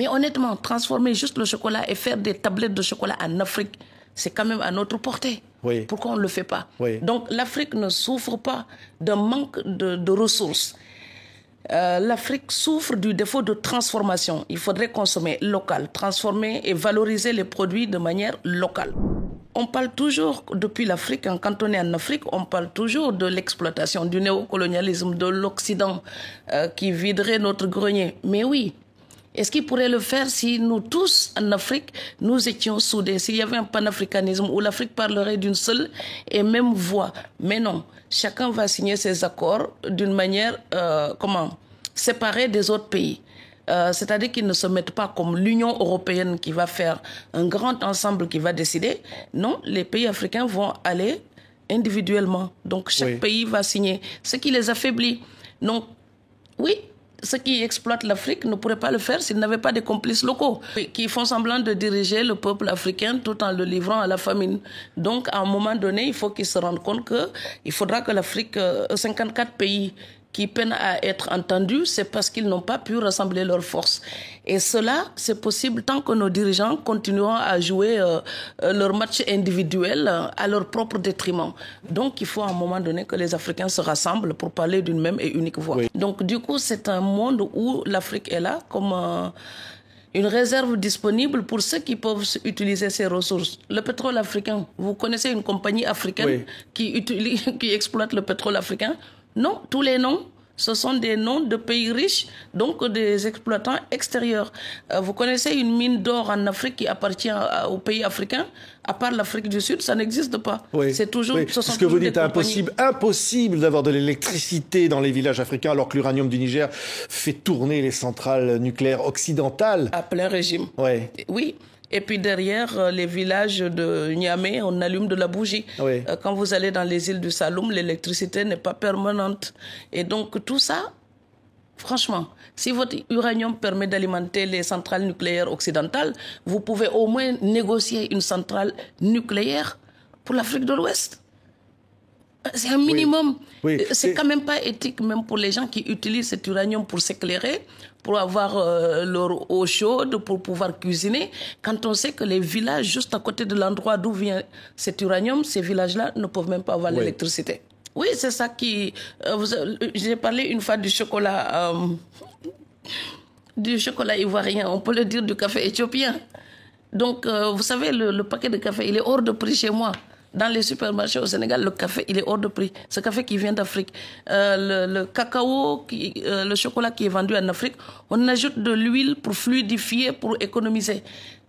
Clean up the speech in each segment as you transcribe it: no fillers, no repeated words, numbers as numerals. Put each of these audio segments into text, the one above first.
Mais honnêtement, transformer juste le chocolat et faire des tablettes de chocolat en Afrique, c'est quand même à notre portée. Oui. Pourquoi on ne le fait pas? Oui. Donc l'Afrique ne souffre pas d'un manque de ressources. L'Afrique souffre du défaut de transformation. Il faudrait consommer local, transformer et valoriser les produits de manière locale. On parle toujours, depuis l'Afrique, quand on est en Afrique, on parle toujours de l'exploitation, du néocolonialisme, de l'Occident qui viderait notre grenier. Mais oui, est-ce qu'il pourrait le faire si nous tous, en Afrique, nous étions soudés, s'il y avait un panafricanisme où l'Afrique parlerait d'une seule et même voix? Mais non, chacun va signer ses accords d'une manière, séparée des autres pays. C'est-à-dire qu'ils ne se mettent pas comme l'Union européenne qui va faire un grand ensemble qui va décider. Non, les pays africains vont aller individuellement. Donc chaque pays va signer, ce qui les affaiblit. Donc oui, ceux qui exploitent l'Afrique ne pourraient pas le faire s'ils n'avaient pas des complices locaux qui font semblant de diriger le peuple africain tout en le livrant à la famine. Donc à un moment donné, il faut qu'ils se rendent compte qu'il faudra que l'Afrique, 54 pays qui peinent à être entendus, c'est parce qu'ils n'ont pas pu rassembler leurs forces. Et cela, c'est possible tant que nos dirigeants continueront à jouer leur match individuel à leur propre détriment. Donc, il faut à un moment donné que les Africains se rassemblent pour parler d'une même et unique voix. Oui. Donc, du coup, c'est un monde où l'Afrique est là comme une réserve disponible pour ceux qui peuvent utiliser ces ressources. Le pétrole africain, vous connaissez une compagnie africaine qui exploite le pétrole africain? Non, tous les noms, ce sont des noms de pays riches, donc des exploitants extérieurs. Vous connaissez une mine d'or en Afrique qui appartient aux pays africains? À part l'Afrique du Sud, ça n'existe pas. Oui. C'est toujours. Oui. Ce que vous dites, impossible d'avoir de l'électricité dans les villages africains, alors que l'uranium du Niger fait tourner les centrales nucléaires occidentales. À plein régime. Oui. Oui. Et puis derrière les villages de Niamey, on allume de la bougie. Oui. Quand vous allez dans les îles du Saloum, l'électricité n'est pas permanente. Et donc tout ça, franchement, si votre uranium permet d'alimenter les centrales nucléaires occidentales, vous pouvez au moins négocier une centrale nucléaire pour l'Afrique de l'Ouest. C'est un minimum. Oui. Oui. C'est quand même pas éthique, même pour les gens qui utilisent cet uranium pour s'éclairer, pour avoir leur eau chaude, pour pouvoir cuisiner. Quand on sait que les villages juste à côté de l'endroit d'où vient cet uranium, ces villages-là ne peuvent même pas avoir l'électricité. Oui, c'est ça qui... j'ai parlé une fois du chocolat ivoirien, on peut le dire du café éthiopien. Donc, vous savez, le paquet de café, il est hors de prix chez moi. Dans les supermarchés au Sénégal, le café, il est hors de prix. Ce café qui vient d'Afrique. Le cacao, le chocolat qui est vendu en Afrique, on ajoute de l'huile pour fluidifier, pour économiser.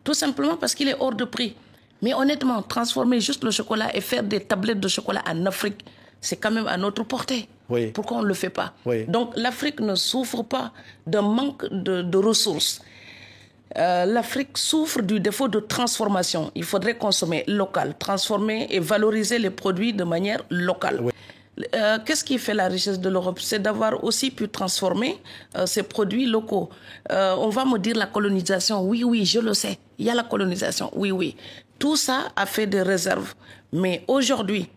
Tout simplement parce qu'il est hors de prix. Mais honnêtement, transformer juste le chocolat et faire des tablettes de chocolat en Afrique, c'est quand même à notre portée. Oui. Pourquoi on ne le fait pas? Oui. Donc l'Afrique ne souffre pas d'un manque de ressources. L'Afrique souffre du défaut de transformation. Il faudrait consommer local, transformer et valoriser les produits de manière locale. Oui. Qu'est-ce qui fait la richesse de l'Europe? C'est d'avoir aussi pu transformer ces produits locaux. On va me dire la colonisation. Oui, oui, je le sais. Il y a la colonisation. Oui, oui. Tout ça a fait des réserves. Mais aujourd'hui,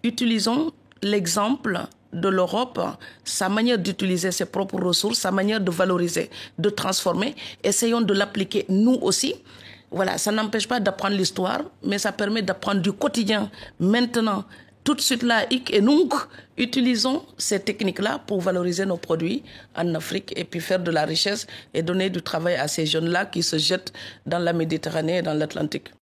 utilisons l'exemple de l'Europe, sa manière d'utiliser ses propres ressources, sa manière de valoriser, de transformer. Essayons de l'appliquer nous aussi. Voilà, ça n'empêche pas d'apprendre l'histoire, mais ça permet d'apprendre du quotidien. Maintenant, tout de suite là, hic et nunc, utilisons ces techniques-là pour valoriser nos produits en Afrique et puis faire de la richesse et donner du travail à ces jeunes-là qui se jettent dans la Méditerranée et dans l'Atlantique.